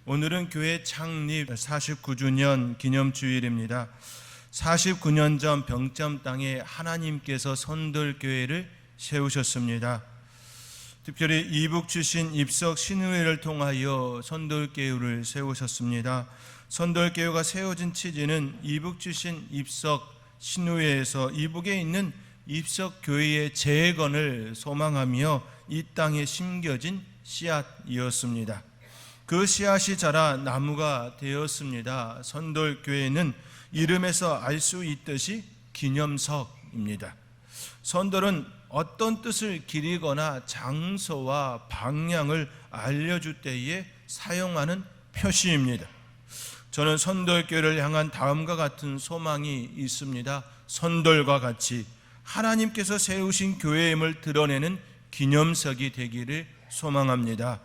오늘은 교회 창립 49주년 기념주일입니다. 49년 전 병점 땅에 하나님께서 선돌교회를 세우셨습니다. 특별히 이북 출신 입석 신우회를 통하여 선돌교회를 세우셨습니다. 선돌교회가 세워진 취지는 이북 출신 입석 신우회에서 이북에 있는 입석교회의 재건을 소망하며 이 땅에 심겨진 씨앗이었습니다. 그 씨앗이 자라 나무가 되었습니다. 선돌교회는 이름에서 알 수 있듯이 기념석입니다. 선돌은 어떤 뜻을 기리거나 장소와 방향을 알려줄 때에 사용하는 표시입니다. 저는 선돌교회를 향한 다음과 같은 소망이 있습니다. 선돌과 같이 하나님께서 세우신 교회임을 드러내는 기념석이 되기를 소망합니다.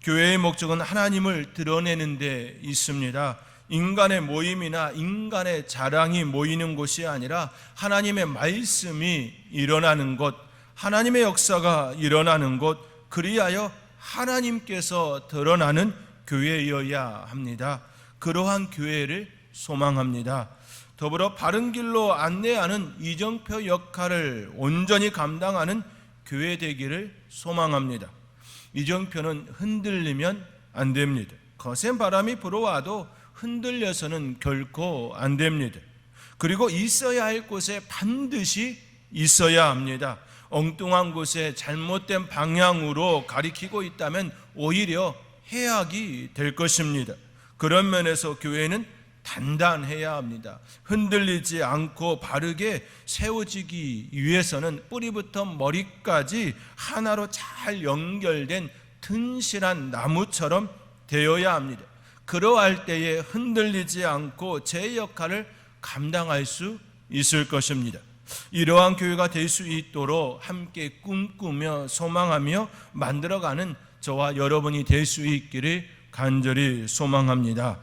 교회의 목적은 하나님을 드러내는 데 있습니다. 인간의 모임이나 인간의 자랑이 모이는 곳이 아니라 하나님의 말씀이 일어나는 곳, 하나님의 역사가 일어나는 곳, 그리하여 하나님께서 드러나는 교회여야 합니다. 그러한 교회를 소망합니다. 더불어 바른 길로 안내하는 이정표 역할을 온전히 감당하는 교회 되기를 소망합니다. 이정표는 흔들리면 안 됩니다. 거센 바람이 불어와도 흔들려서는 결코 안 됩니다. 그리고 있어야 할 곳에 반드시 있어야 합니다. 엉뚱한 곳에 잘못된 방향으로 가리키고 있다면 오히려 해악이 될 것입니다. 그런 면에서 교회는 단단해야 합니다. 흔들리지 않고 바르게 세워지기 위해서는 뿌리부터 머리까지 하나로 잘 연결된 튼실한 나무처럼 되어야 합니다. 그러할 때에 흔들리지 않고 제 역할을 감당할 수 있을 것입니다. 이러한 교회가 될 수 있도록 함께 꿈꾸며 소망하며 만들어가는 저와 여러분이 될 수 있기를 간절히 소망합니다.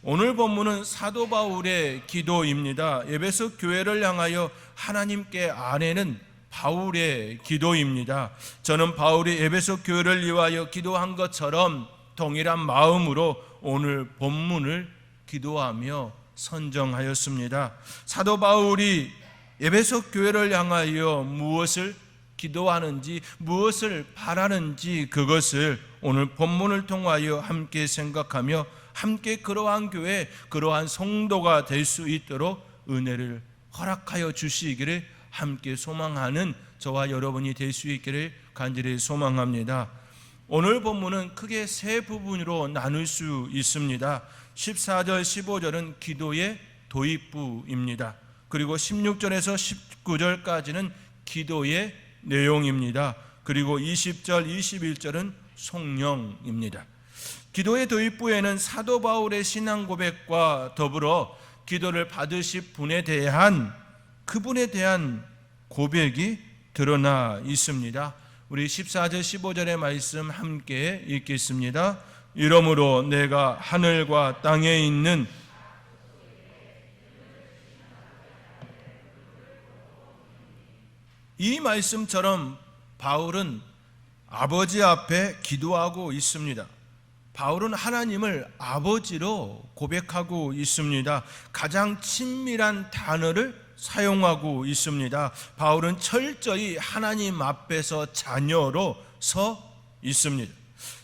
오늘 본문은 사도 바울의 기도입니다. 에베소 교회를 향하여 하나님께 아뢰는 바울의 기도입니다. 저는 바울이 에베소 교회를 위하여 기도한 것처럼 동일한 마음으로 오늘 본문을 기도하며 선정하였습니다. 사도 바울이 에베소 교회를 향하여 무엇을 기도하는지, 무엇을 바라는지 그것을 오늘 본문을 통하여 함께 생각하며 함께 그러한 교회, 그러한 성도가 될 수 있도록 은혜를 허락하여 주시기를 함께 소망하는 저와 여러분이 될 수 있기를 간절히 소망합니다. 오늘 본문은 크게 세 부분으로 나눌 수 있습니다. 14절, 15절은 기도의 도입부입니다. 그리고 16절에서 19절까지는 기도의 내용입니다. 그리고 20절, 21절은 송영입니다. 기도의 도입부에는 사도 바울의 신앙 고백과 더불어 기도를 받으실 분에 대한 그분에 대한 고백이 드러나 있습니다. 우리 14절 15절의 말씀 함께 읽겠습니다. 이러므로 내가 하늘과 땅에 있는 이 말씀처럼 바울은 아버지 앞에 기도하고 있습니다. 바울은 하나님을 아버지로 고백하고 있습니다. 가장 친밀한 단어를 사용하고 있습니다. 바울은 철저히 하나님 앞에서 자녀로 서 있습니다.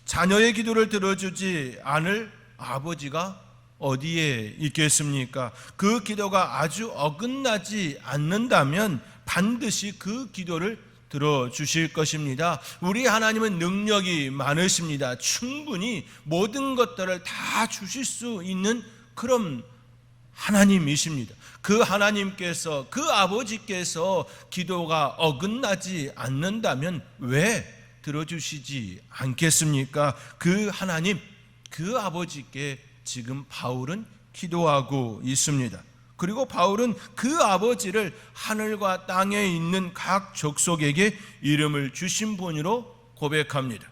자녀의 기도를 들어주지 않을 아버지가 어디에 있겠습니까? 그 기도가 아주 어긋나지 않는다면 반드시 그 기도를 들어주실 것입니다. 우리 하나님은 능력이 많으십니다. 충분히 모든 것들을 다 주실 수 있는 그런 하나님이십니다. 그 하나님께서, 그 아버지께서 기도가 어긋나지 않는다면 왜 들어주시지 않겠습니까? 그 하나님, 그 아버지께 지금 바울은 기도하고 있습니다. 그리고 바울은 그 아버지를 하늘과 땅에 있는 각 족속에게 이름을 주신 분으로 고백합니다.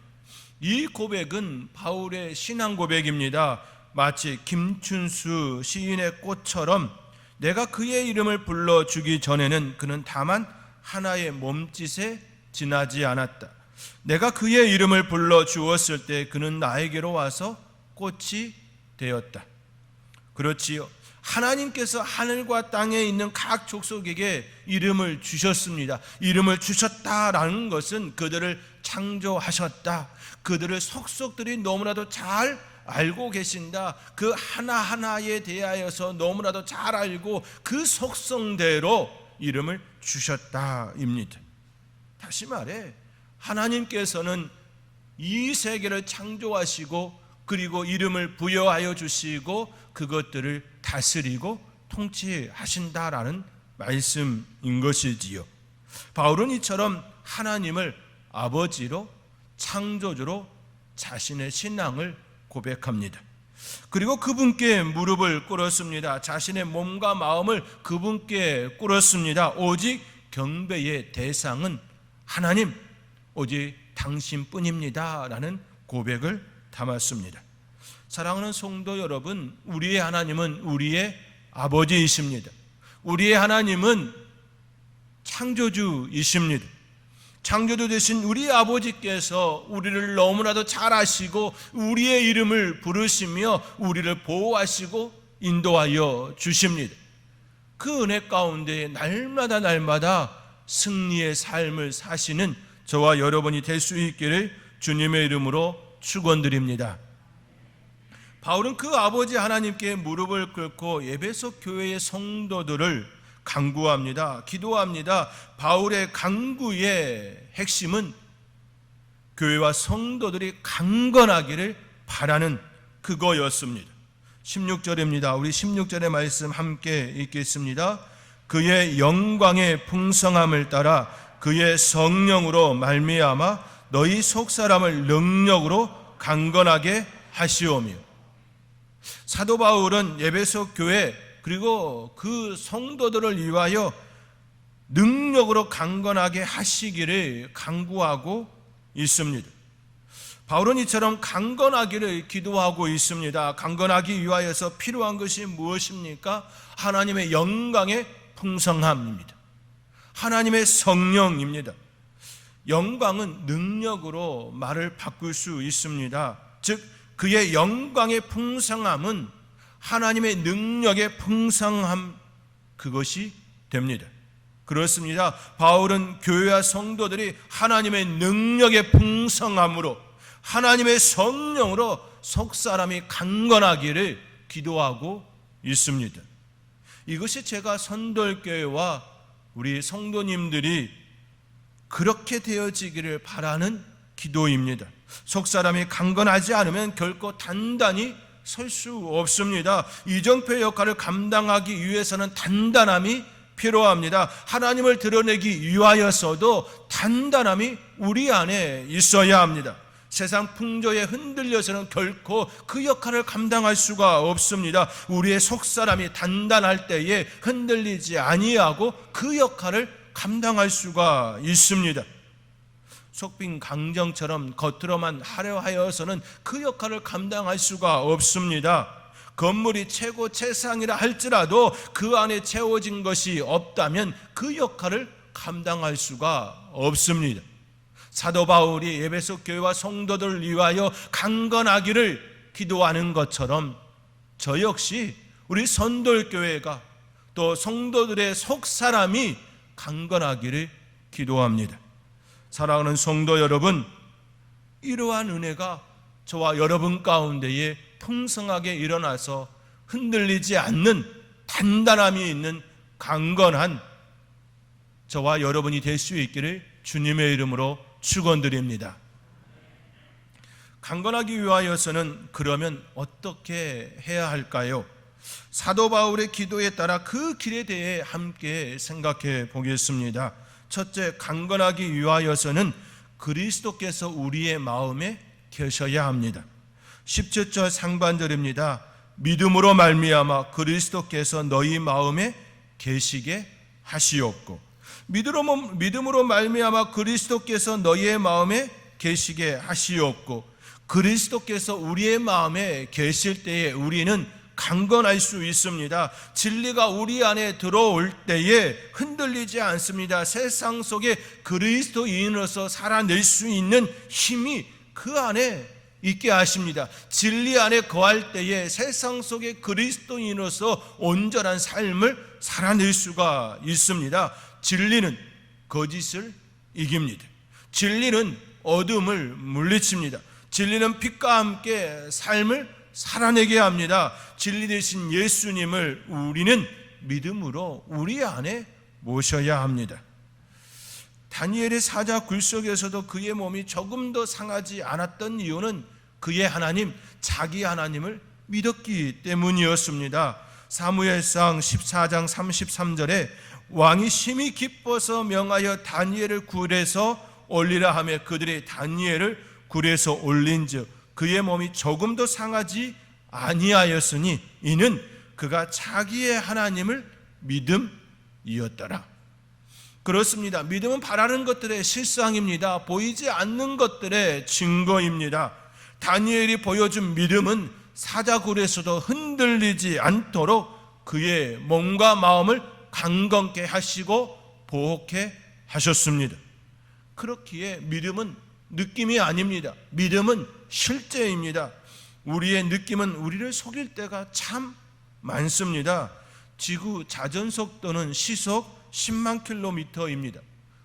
이 고백은 바울의 신앙 고백입니다. 마치 김춘수 시인의 꽃처럼 내가 그의 이름을 불러주기 전에는 그는 다만 하나의 몸짓에 지나지 않았다. 내가 그의 이름을 불러주었을 때 그는 나에게로 와서 꽃이 되었다. 그렇지요. 하나님께서 하늘과 땅에 있는 각 족속에게 이름을 주셨습니다. 이름을 주셨다라는 것은 그들을 창조하셨다, 그들을 속속들이 너무나도 잘 알고 계신다, 그 하나하나에 대하여서 너무나도 잘 알고 그 속성대로 이름을 주셨다입니다. 다시 말해 하나님께서는 이 세계를 창조하시고 그리고 이름을 부여하여 주시고 그것들을 다스리고 통치하신다라는 말씀인 것이지요. 바울은 이처럼 하나님을 아버지로, 창조주로 자신의 신앙을 고백합니다. 그리고 그분께 무릎을 꿇었습니다. 자신의 몸과 마음을 그분께 꿇었습니다. 오직 경배의 대상은 하나님, 오직 당신뿐입니다 라는 고백을 담았습니다. 사랑하는 성도 여러분, 우리의 하나님은 우리의 아버지이십니다. 우리의 하나님은 창조주이십니다. 창조주 되신 우리 아버지께서 우리를 너무나도 잘 아시고 우리의 이름을 부르시며 우리를 보호하시고 인도하여 주십니다. 그 은혜 가운데 날마다 승리의 삶을 사시는 저와 여러분이 될 수 있기를 주님의 이름으로 축원드립니다. 바울은 그 아버지 하나님께 무릎을 꿇고 에베소 교회의 성도들을 간구합니다. 기도합니다. 바울의 간구의 핵심은 교회와 성도들이 강건하기를 바라는 그거였습니다. 16절입니다. 우리 16절의 말씀 함께 읽겠습니다. 그의 영광의 풍성함을 따라 그의 성령으로 말미암아 너희 속사람을 능력으로 강건하게 하시오며. 사도 바울은 에베소 교회 그리고 그 성도들을 위하여 능력으로 강건하게 하시기를 간구하고 있습니다. 바울은 이처럼 강건하기를 기도하고 있습니다. 강건하기 위하여서 필요한 것이 무엇입니까? 하나님의 영광의 풍성함입니다. 하나님의 성령입니다. 영광은 능력으로 말을 바꿀 수 있습니다. 즉 그의 영광의 풍성함은 하나님의 능력의 풍성함, 그것이 됩니다. 그렇습니다. 바울은 교회와 성도들이 하나님의 능력의 풍성함으로 하나님의 성령으로 속사람이 강건하기를 기도하고 있습니다. 이것이 제가 선돌교회와 우리 성도님들이 그렇게 되어지기를 바라는 기도입니다. 속사람이 강건하지 않으면 결코 단단히 설 수 없습니다. 이정표의 역할을 감당하기 위해서는 단단함이 필요합니다. 하나님을 드러내기 위하여서도 단단함이 우리 안에 있어야 합니다. 세상 풍조에 흔들려서는 결코 그 역할을 감당할 수가 없습니다. 우리의 속사람이 단단할 때에 흔들리지 아니하고 그 역할을 감당할 수가 있습니다. 속빈 강정처럼 겉으로만 하려 하여서는 그 역할을 감당할 수가 없습니다. 건물이 최고 최상이라 할지라도 그 안에 채워진 것이 없다면 그 역할을 감당할 수가 없습니다. 사도 바울이 에베소 교회와 성도들을 위하여 강건하기를 기도하는 것처럼 저 역시 우리 선돌교회가 또 성도들의 속사람이 강건하기를 기도합니다. 사랑하는 성도 여러분, 이러한 은혜가 저와 여러분 가운데에 풍성하게 일어나서 흔들리지 않는 단단함이 있는 강건한 저와 여러분이 될 수 있기를 주님의 이름으로 축원드립니다. 강건하기 위하여서는 그러면 어떻게 해야 할까요? 사도 바울의 기도에 따라 그 길에 대해 함께 생각해 보겠습니다. 첫째, 강건하기 위하여서는 그리스도께서 우리의 마음에 계셔야 합니다. 17절 상반절입니다. 믿음으로 말미암아 그리스도께서 너희 마음에 계시게 하시옵고. 믿음으로 말미암아 그리스도께서 너희의 마음에 계시게 하시옵고. 그리스도께서 우리의 마음에 계실 때에 우리는 강건할 수 있습니다. 진리가 우리 안에 들어올 때에 흔들리지 않습니다. 세상 속에 그리스도인으로서 살아낼 수 있는 힘이 그 안에 있게 하십니다. 진리 안에 거할 때에 세상 속의 그리스도인으로서 온전한 삶을 살아낼 수가 있습니다. 진리는 거짓을 이깁니다. 진리는 어둠을 물리칩니다. 진리는 빛과 함께 삶을 살아내게 합니다. 진리 되신 예수님을 우리는 믿음으로 우리 안에 모셔야 합니다. 다니엘의 사자 굴 속에서도 그의 몸이 조금 더 상하지 않았던 이유는 그의 하나님, 자기 하나님을 믿었기 때문이었습니다. 사무엘상 14장 33절에 왕이 심히 기뻐서 명하여 다니엘을 굴에서 올리라 하며 그들이 다니엘을 굴에서 올린즉 그의 몸이 조금 더 상하지 아니하였으니 이는 그가 자기의 하나님을 믿음이었더라. 그렇습니다. 믿음은 바라는 것들의 실상입니다. 보이지 않는 것들의 증거입니다. 다니엘이 보여준 믿음은 사자굴에서도 흔들리지 않도록 그의 몸과 마음을 강건케 하시고 보호케 하셨습니다. 그렇기에 믿음은 느낌이 아닙니다. 믿음은 실제입니다. 우리의 느낌은 우리를 속일 때가 참 많습니다. 지구 자전속도는 시속 10만 킬로미터입니다.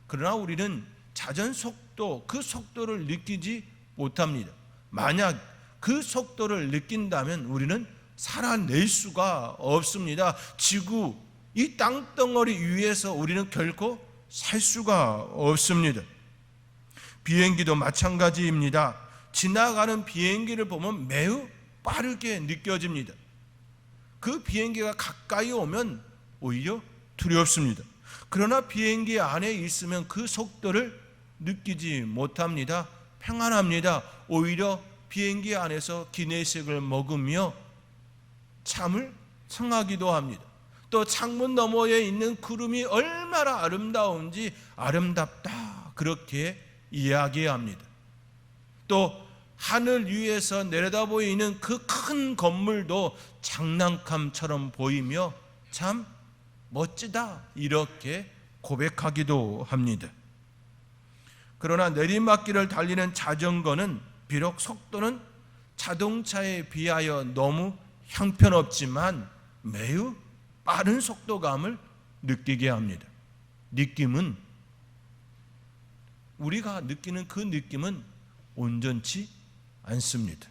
그러나 우리는 자전속도, 그 속도를 느끼지 못합니다. 만약 그 속도를 느낀다면 우리는 살아낼 수가 없습니다. 지구, 이 땅덩어리 위에서 우리는 결코 살 수가 없습니다. 비행기도 마찬가지입니다. 지나가는 비행기를 보면 매우 빠르게 느껴집니다. 그 비행기가 가까이 오면 오히려 두렵습니다. 그러나 비행기 안에 있으면 그 속도를 느끼지 못합니다. 평안합니다. 오히려 비행기 안에서 기내식을 먹으며 잠을 청하기도 합니다. 또 창문 너머에 있는 구름이 얼마나 아름다운지 아름답다 그렇게 이야기합니다. 또 하늘 위에서 내려다 보이는 그 큰 건물도 장난감처럼 보이며 참 멋지다 이렇게 고백하기도 합니다. 그러나 내리막길을 달리는 자전거는 비록 속도는 자동차에 비하여 너무 형편없지만 매우 빠른 속도감을 느끼게 합니다. 느낌은, 우리가 느끼는 그 느낌은 온전치 않습니다.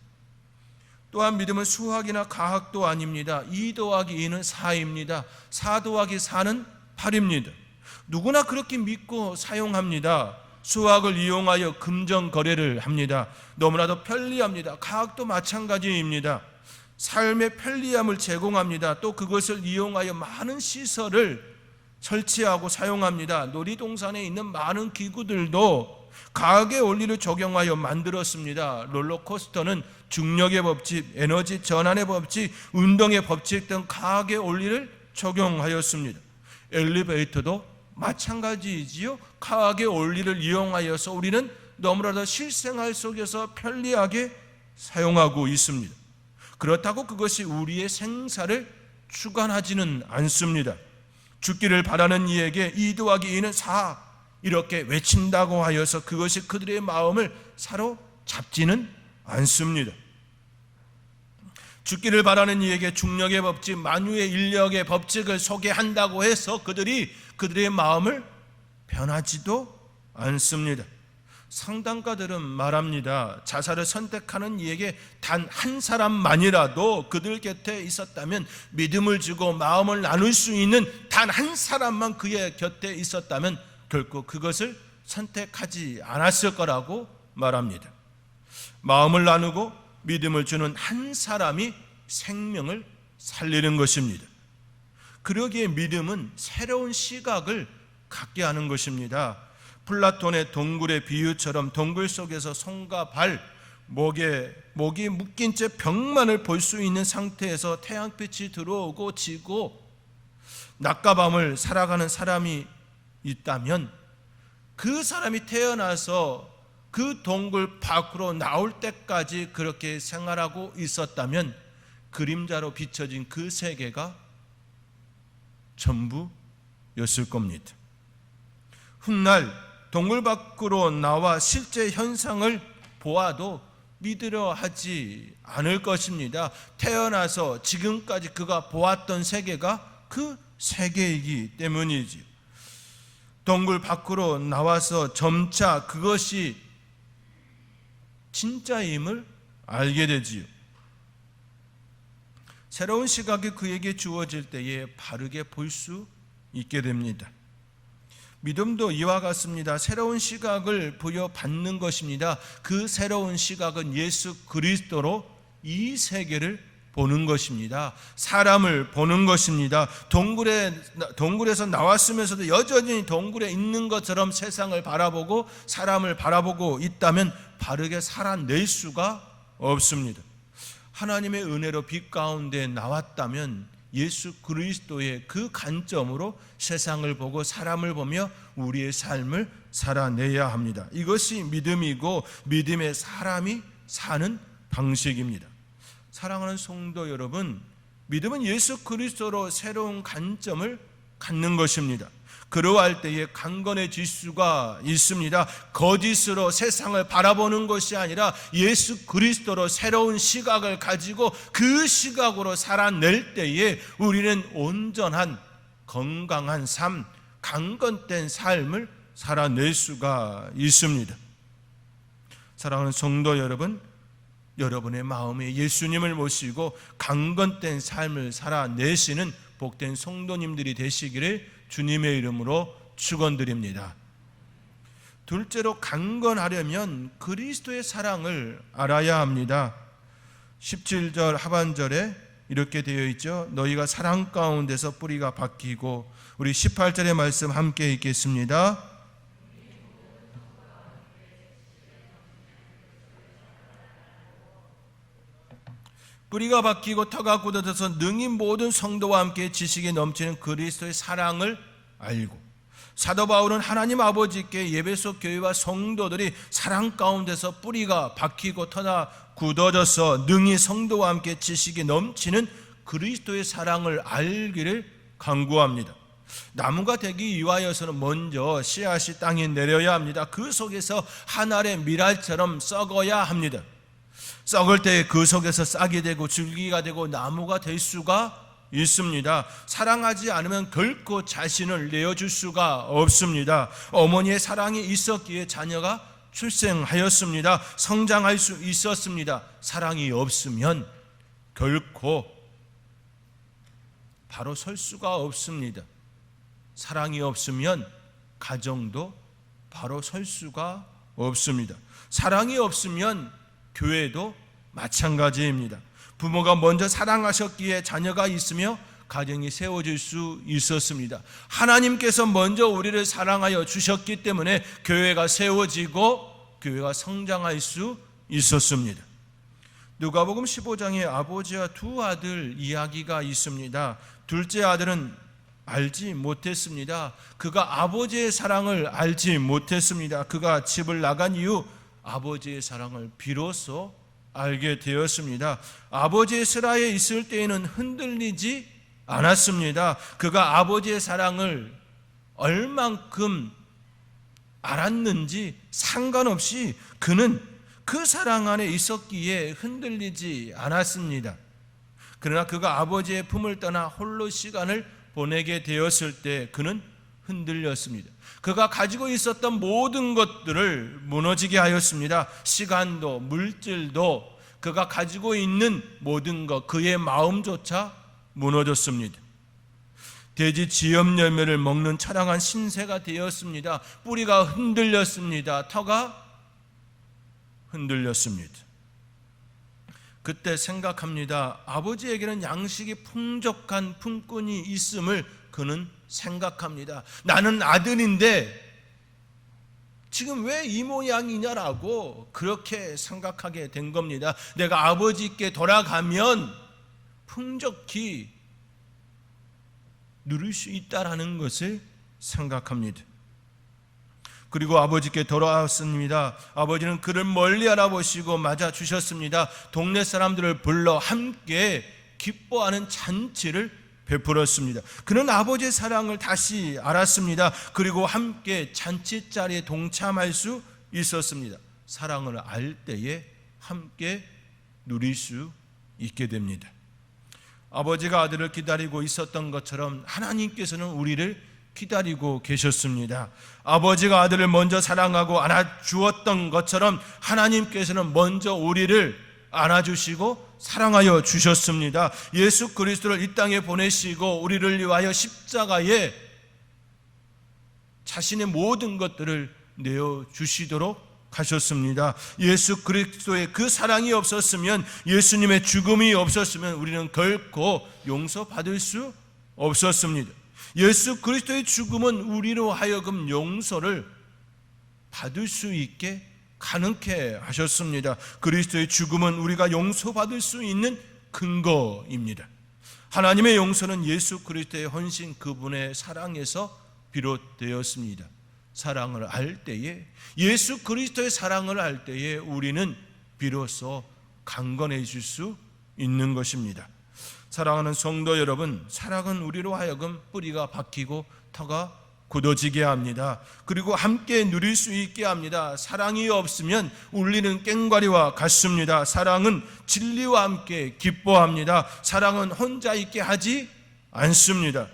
또한 믿음은 수학이나 과학도 아닙니다. 2 더하기 2는 4입니다. 4 더하기 4는 8입니다. 누구나 그렇게 믿고 사용합니다. 수학을 이용하여 금전 거래를 합니다. 너무나도 편리합니다. 과학도 마찬가지입니다. 삶의 편리함을 제공합니다. 또 그것을 이용하여 많은 시설을 설치하고 사용합니다. 놀이동산에 있는 많은 기구들도 과학의 원리를 적용하여 만들었습니다. 롤러코스터는 중력의 법칙, 에너지 전환의 법칙, 운동의 법칙 등 과학의 원리를 적용하였습니다. 엘리베이터도 마찬가지이지요. 과학의 원리를 이용하여서 우리는 너무나도 실생활 속에서 편리하게 사용하고 있습니다. 그렇다고 그것이 우리의 생사를 주관하지는 않습니다. 죽기를 바라는 이에게 2 더하기 2는 4 이렇게 외친다고 하여서 그것이 그들의 마음을 사로잡지는 않습니다. 죽기를 바라는 이에게 중력의 법칙, 만유의 인력의 법칙을 소개한다고 해서 그들의 마음을 변하지도 않습니다. 상담가들은 말합니다. 자살을 선택하는 이에게 단 한 사람만이라도 그들 곁에 있었다면, 믿음을 주고 마음을 나눌 수 있는 단 한 사람만 그의 곁에 있었다면 결코 그것을 선택하지 않았을 거라고 말합니다. 마음을 나누고 믿음을 주는 한 사람이 생명을 살리는 것입니다. 그러기에 믿음은 새로운 시각을 갖게 하는 것입니다. 플라톤의 동굴의 비유처럼 동굴 속에서 손과 발, 목이 묶인 채 벽만을 볼 수 있는 상태에서 태양빛이 들어오고 지고 낮과 밤을 살아가는 사람이 있다면, 그 사람이 태어나서 그 동굴 밖으로 나올 때까지 그렇게 생활하고 있었다면 그림자로 비춰진 그 세계가 전부였을 겁니다. 훗날 동굴 밖으로 나와 실제 현상을 보아도 믿으려 하지 않을 것입니다. 태어나서 지금까지 그가 보았던 세계가 그 세계이기 때문이지요. 동굴 밖으로 나와서 점차 그것이 진짜임을 알게 되지요. 새로운 시각이 그에게 주어질 때에 바르게 볼 수 있게 됩니다. 믿음도 이와 같습니다. 새로운 시각을 부여받는 것입니다. 그 새로운 시각은 예수 그리스도로 이 세계를 보는 것입니다. 사람을 보는 것입니다. 동굴에서 나왔으면서도 여전히 동굴에 있는 것처럼 세상을 바라보고 사람을 바라보고 있다면 바르게 살아낼 수가 없습니다. 하나님의 은혜로 빛 가운데 나왔다면 예수 그리스도의 그 관점으로 세상을 보고 사람을 보며 우리의 삶을 살아내야 합니다. 이것이 믿음이고 믿음의 사람이 사는 방식입니다. 사랑하는 성도 여러분, 믿음은 예수 그리스도로 새로운 관점을 갖는 것입니다. 그러할 때에 강건해질 수가 있습니다. 거짓으로 세상을 바라보는 것이 아니라 예수 그리스도로 새로운 시각을 가지고 그 시각으로 살아낼 때에 우리는 온전한 건강한 삶, 강건된 삶을 살아낼 수가 있습니다. 사랑하는 성도 여러분, 여러분의 마음에 예수님을 모시고 강건된 삶을 살아내시는 복된 성도님들이 되시기를 주님의 이름으로 축원드립니다. 둘째로 강건하려면 그리스도의 사랑을 알아야 합니다. 17절 하반절에 이렇게 되어 있죠. 너희가 사랑 가운데서 뿌리가 박히고, 우리 18절의 말씀 함께 읽겠습니다. 뿌리가 박히고 터가 굳어져서 능히 모든 성도와 함께 지식이 넘치는 그리스도의 사랑을 알고, 사도 바울은 하나님 아버지께 예배소 교회와 성도들이 사랑 가운데서 뿌리가 박히고 터가 굳어져서 능히 성도와 함께 지식이 넘치는 그리스도의 사랑을 알기를 간구합니다. 나무가 되기 위하여서는 먼저 씨앗이 땅에 내려야 합니다. 그 속에서 한 알의 밀알처럼 썩어야 합니다. 썩을 때 그 속에서 싹이 되고 줄기가 되고 나무가 될 수가 있습니다. 사랑하지 않으면 결코 자신을 내어줄 수가 없습니다. 어머니의 사랑이 있었기에 자녀가 출생하였습니다. 성장할 수 있었습니다. 사랑이 없으면 결코 바로 설 수가 없습니다. 사랑이 없으면 가정도 바로 설 수가 없습니다. 사랑이 없으면 교회도 마찬가지입니다. 부모가 먼저 사랑하셨기에 자녀가 있으며 가정이 세워질 수 있었습니다. 하나님께서 먼저 우리를 사랑하여 주셨기 때문에 교회가 세워지고 교회가 성장할 수 있었습니다. 누가복음 15장에 아버지와 두 아들 이야기가 있습니다. 둘째 아들은 알지 못했습니다. 그가 아버지의 사랑을 알지 못했습니다. 그가 집을 나간 이후 아버지의 사랑을 비로소 알게 되었습니다. 아버지의 슬하에 있을 때에는 흔들리지 않았습니다. 그가 아버지의 사랑을 얼만큼 알았는지 상관없이 그는 그 사랑 안에 있었기에 흔들리지 않았습니다. 그러나 그가 아버지의 품을 떠나 홀로 시간을 보내게 되었을 때 그는 흔들렸습니다. 그가 가지고 있었던 모든 것들을 무너지게 하였습니다. 시간도 물질도 그가 가지고 있는 모든 것, 그의 마음조차 무너졌습니다. 돼지 지엽 열매를 먹는 처량한 신세가 되었습니다. 뿌리가 흔들렸습니다. 터가 흔들렸습니다. 그때 생각합니다. 아버지에게는 양식이 풍족한 품꾼이 있음을 그는 생각합니다. 나는 아들인데 지금 왜 이 모양이냐라고 그렇게 생각하게 된 겁니다. 내가 아버지께 돌아가면 풍족히 누릴 수 있다라는 것을 생각합니다. 그리고 아버지께 돌아왔습니다. 아버지는 그를 멀리 알아보시고 맞아주셨습니다. 동네 사람들을 불러 함께 기뻐하는 잔치를 베풀었습니다. 그는 아버지의 사랑을 다시 알았습니다. 그리고 함께 잔치 자리에 동참할 수 있었습니다. 사랑을 알 때에 함께 누릴 수 있게 됩니다. 아버지가 아들을 기다리고 있었던 것처럼 하나님께서는 우리를 기다리고 계셨습니다. 아버지가 아들을 먼저 사랑하고 안아주었던 것처럼 하나님께서는 먼저 우리를 안아주시고 사랑하여 주셨습니다. 예수 그리스도를 이 땅에 보내시고 우리를 위하여 십자가에 자신의 모든 것들을 내어주시도록 하셨습니다. 예수 그리스도의 그 사랑이 없었으면, 예수님의 죽음이 없었으면 우리는 결코 용서받을 수 없었습니다. 예수 그리스도의 죽음은 우리로 하여금 용서를 받을 수 있게 가능케 하셨습니다. 그리스도의 죽음은 우리가 용서받을 수 있는 근거입니다. 하나님의 용서는 예수 그리스도의 헌신, 그분의 사랑에서 비롯되었습니다. 사랑을 알 때에, 예수 그리스도의 사랑을 알 때에 우리는 비로소 강건해질 수 있는 것입니다. 사랑하는 성도 여러분, 사랑은 우리로 하여금 뿌리가 박히고 터가 굳어지게 합니다. 그리고 함께 누릴 수 있게 합니다. 사랑이 없으면 울리는 꽹과리와 같습니다. 사랑은 진리와 함께 기뻐합니다. 사랑은 혼자 있게 하지 않습니다.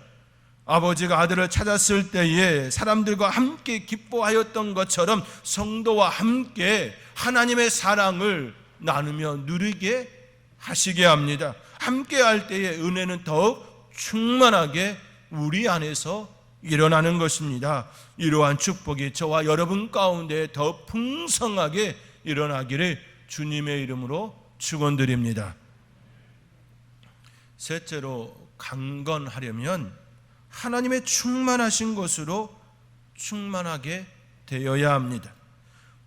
아버지가 아들을 찾았을 때에 사람들과 함께 기뻐하였던 것처럼 성도와 함께 하나님의 사랑을 나누며 누리게 하시게 합니다. 함께 할 때에 은혜는 더욱 충만하게 우리 안에서 일어나는 것입니다. 이러한 축복이 저와 여러분 가운데 더 풍성하게 일어나기를 주님의 이름으로 축원드립니다. 셋째로, 강건하려면 하나님의 충만하신 것으로 충만하게 되어야 합니다.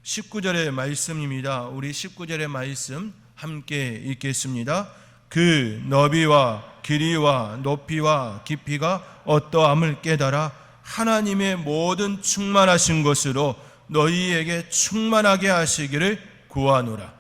19절의 말씀입니다. 우리 19절의 말씀 함께 읽겠습니다. 그 너비와 길이와 높이와 깊이가 어떠함을 깨달아 하나님의 모든 충만하신 것으로 너희에게 충만하게 하시기를 구하노라.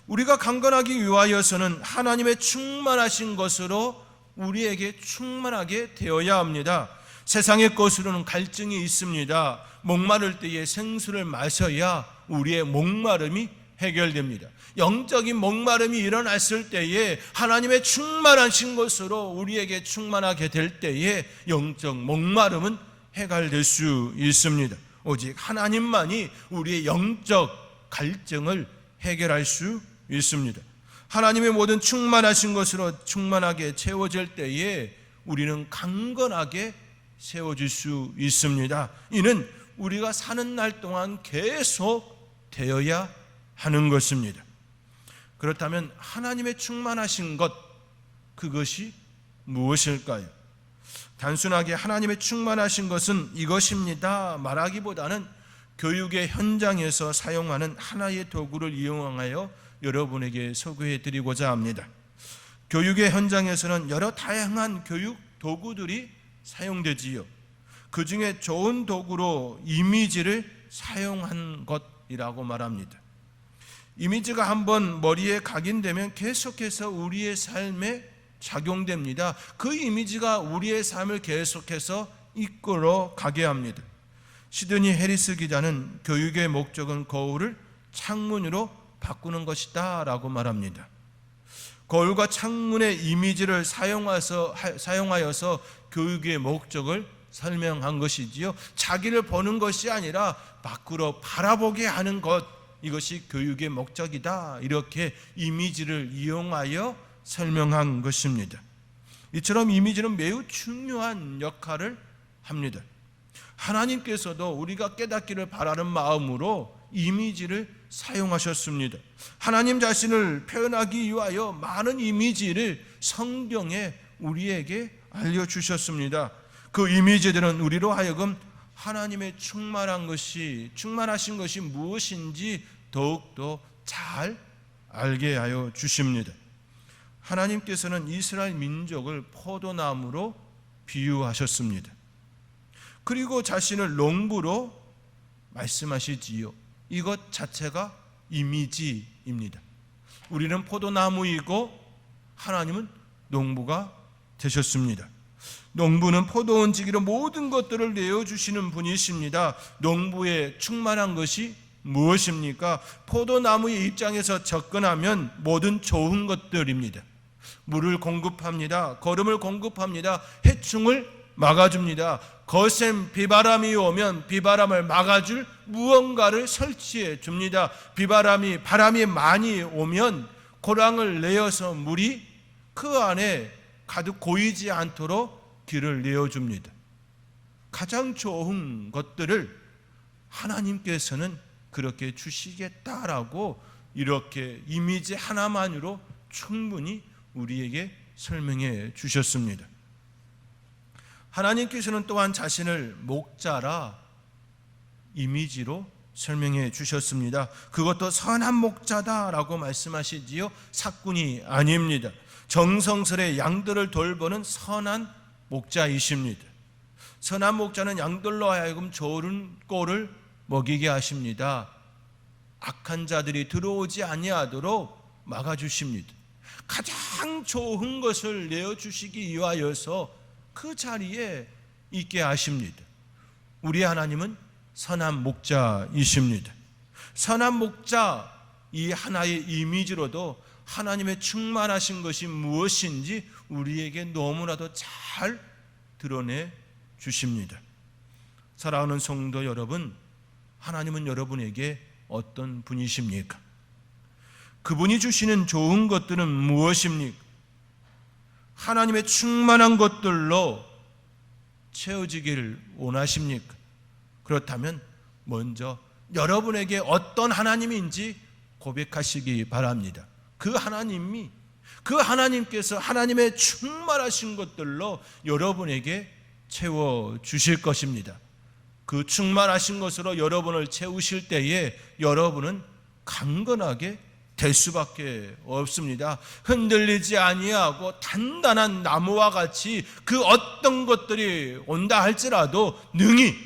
우리가 강건하기 위하여서는 하나님의 충만하신 것으로 우리에게 충만하게 되어야 합니다. 세상의 것으로는 갈증이 있습니다. 목마를 때에 생수를 마셔야 우리의 목마름이 해결됩니다. 영적인 목마름이 일어났을 때에 하나님의 충만하신 것으로 우리에게 충만하게 될 때에 영적 목마름은 해결될 수 있습니다. 오직 하나님만이 우리의 영적 갈증을 해결할 수 있습니다. 하나님의 모든 충만하신 것으로 충만하게 채워질 때에 우리는 강건하게 세워질 수 있습니다. 이는 우리가 사는 날 동안 계속 되어야 하는 것입니다. 그렇다면 하나님의 충만하신 것, 그것이 무엇일까요? 단순하게 하나님의 충만하신 것은 이것입니다 말하기보다는 교육의 현장에서 사용하는 하나의 도구를 이용하여 여러분에게 소개해 드리고자 합니다. 교육의 현장에서는 여러 다양한 교육 도구들이 사용되지요. 그 중에 좋은 도구로 이미지를 사용한 것이라고 말합니다. 이미지가 한번 머리에 각인되면 계속해서 우리의 삶에 작용됩니다. 그 이미지가 우리의 삶을 계속해서 이끌어 가게 합니다. 시드니 해리스 기자는 교육의 목적은 거울을 창문으로 바꾸는 것이다 라고 말합니다. 거울과 창문의 이미지를 사용하여서 교육의 목적을 설명한 것이지요. 자기를 보는 것이 아니라 밖으로 바라보게 하는 것, 이것이 교육의 목적이다, 이렇게 이미지를 이용하여 설명한 것입니다. 이처럼 이미지는 매우 중요한 역할을 합니다. 하나님께서도 우리가 깨닫기를 바라는 마음으로 이미지를 사용하셨습니다. 하나님 자신을 표현하기 위하여 많은 이미지를 성경에 우리에게 알려주셨습니다. 그 이미지들은 우리로 하여금 하나님의 충만하신 것이 무엇인지 더욱더 잘 알게 하여 주십니다. 하나님께서는 이스라엘 민족을 포도나무로 비유하셨습니다. 그리고 자신을 농부로 말씀하시지요. 이것 자체가 이미지입니다. 우리는 포도나무이고 하나님은 농부가 되셨습니다. 농부는 포도원 지기로 모든 것들을 내어주시는 분이십니다. 농부의 충만한 것이 무엇입니까? 포도나무의 입장에서 접근하면 모든 좋은 것들입니다. 물을 공급합니다. 거름을 공급합니다. 해충을 막아줍니다. 거센 비바람이 오면 비바람을 막아줄 무언가를 설치해 줍니다. 바람이 많이 오면 고랑을 내어서 물이 그 안에 가득 고이지 않도록 길을 내어줍니다. 가장 좋은 것들을 하나님께서는 그렇게 주시겠다라고 이렇게 이미지 하나만으로 충분히 우리에게 설명해 주셨습니다. 하나님께서는 또한 자신을 목자라 이미지로 설명해 주셨습니다. 그것도 선한 목자다라고 말씀하시지요. 삭군이 아닙니다. 정성스레 양들을 돌보는 선한 목자이십니다. 선한 목자는 양들로 하여금 좋은 꼴을 먹이게 하십니다. 악한 자들이 들어오지 아니하도록 막아주십니다. 가장 좋은 것을 내어주시기 위하여서 그 자리에 있게 하십니다. 우리 하나님은 선한 목자이십니다. 선한 목자 이 하나의 이미지로도 하나님의 충만하신 것이 무엇인지 우리에게 너무나도 잘 드러내 주십니다. 사랑하는 성도 여러분, 하나님은 여러분에게 어떤 분이십니까? 그분이 주시는 좋은 것들은 무엇입니까? 하나님의 충만한 것들로 채워지기를 원하십니까? 그렇다면 먼저 여러분에게 어떤 하나님인지 고백하시기 바랍니다. 그 하나님께서 하나님의 충만하신 것들로 여러분에게 채워주실 것입니다. 그 충만하신 것으로 여러분을 채우실 때에 여러분은 강건하게 될 수밖에 없습니다. 흔들리지 아니하고 단단한 나무와 같이 그 어떤 것들이 온다 할지라도 능히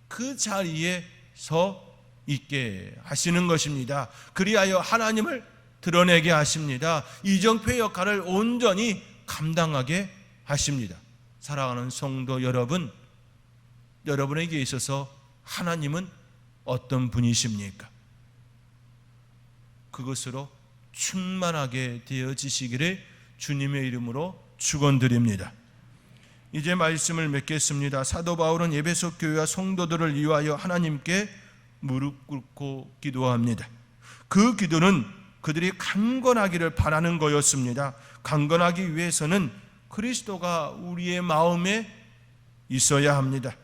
그 자리에 서 있게 하시는 것입니다. 그리하여 하나님을 드러내게 하십니다. 이정표의 역할을 온전히 감당하게 하십니다. 사랑하는 성도 여러분, 여러분에게 있어서 하나님은 어떤 분이십니까? 그것으로 충만하게 되어지시기를 주님의 이름으로 축원드립니다. 이제 말씀을 맺겠습니다. 사도 바울은 에베소 교회와 성도들을 위하여 하나님께 무릎 꿇고 기도합니다. 그 기도는 그들이 강건하기를 바라는 거였습니다. 강건하기 위해서는 그리스도가 우리의 마음에 있어야 합니다.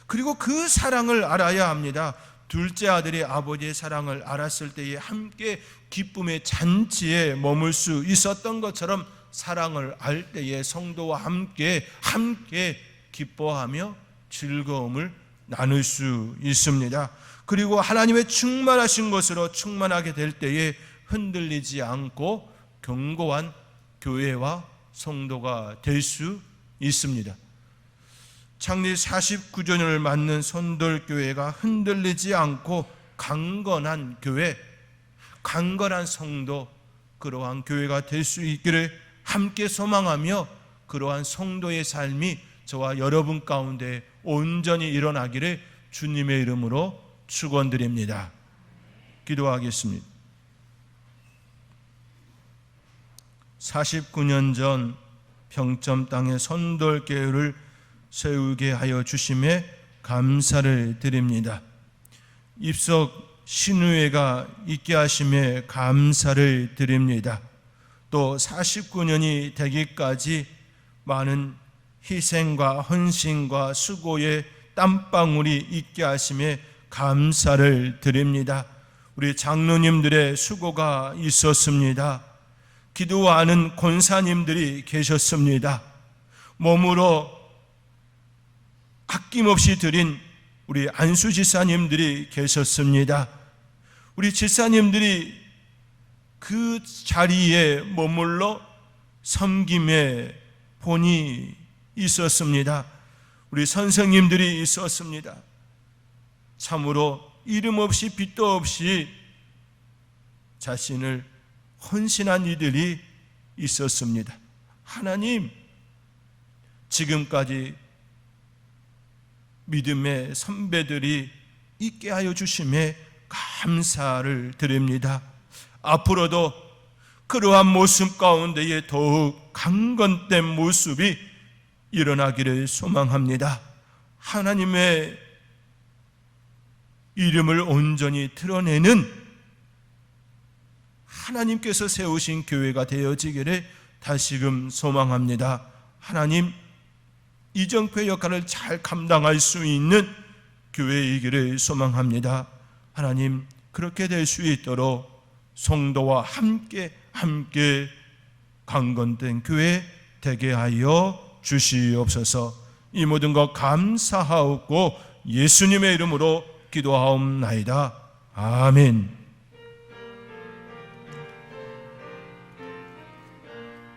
그리고 그 사랑을 알아야 합니다. 둘째 아들이 아버지의 사랑을 알았을 때에 함께 기쁨의 잔치에 머물 수 있었던 것처럼 사랑을 알 때에 성도와 함께 기뻐하며 즐거움을 나눌 수 있습니다. 그리고 하나님의 충만하신 것으로 충만하게 될 때에 흔들리지 않고 견고한 교회와 성도가 될 수 있습니다. 창립 49주년을 맞는 선돌교회가 흔들리지 않고 강건한 교회, 강건한 성도, 그러한 교회가 될 수 있기를 함께 소망하며 그러한 성도의 삶이 저와 여러분 가운데 온전히 일어나기를 주님의 이름으로 축원드립니다. 기도하겠습니다. 49년 전 평점 땅에 선돌교회를 세우게 하여 주심에 감사를 드립니다. 입석 신우회가 있게 하심에 감사를 드립니다. 또 49년이 되기까지 많은 희생과 헌신과 수고의 땀방울이 있게 하심에 감사를 드립니다. 우리 장로님들의 수고가 있었습니다. 기도하는 권사님들이 계셨습니다. 몸으로 아낌없이 드린 우리 안수 지사님들이 계셨습니다. 우리 지사님들이 그 자리에 머물러 섬김의 본이 있었습니다. 우리 선생님들이 있었습니다. 참으로 이름 없이 빛도 없이 자신을 헌신한 이들이 있었습니다. 하나님, 지금까지 믿음의 선배들이 있게 하여 주심에 감사를 드립니다. 앞으로도 그러한 모습 가운데에 더욱 강건된 모습이 일어나기를 소망합니다. 하나님의 이름을 온전히 드러내는 하나님께서 세우신 교회가 되어지기를 다시금 소망합니다. 하나님, 이정표의 역할을 잘 감당할 수 있는 교회이기를 소망합니다. 하나님, 그렇게 될 수 있도록 성도와 함께 강건된 교회 되게 하여 주시옵소서. 이 모든 것 감사하옵고 예수님의 이름으로 기도하옵나이다. 아멘.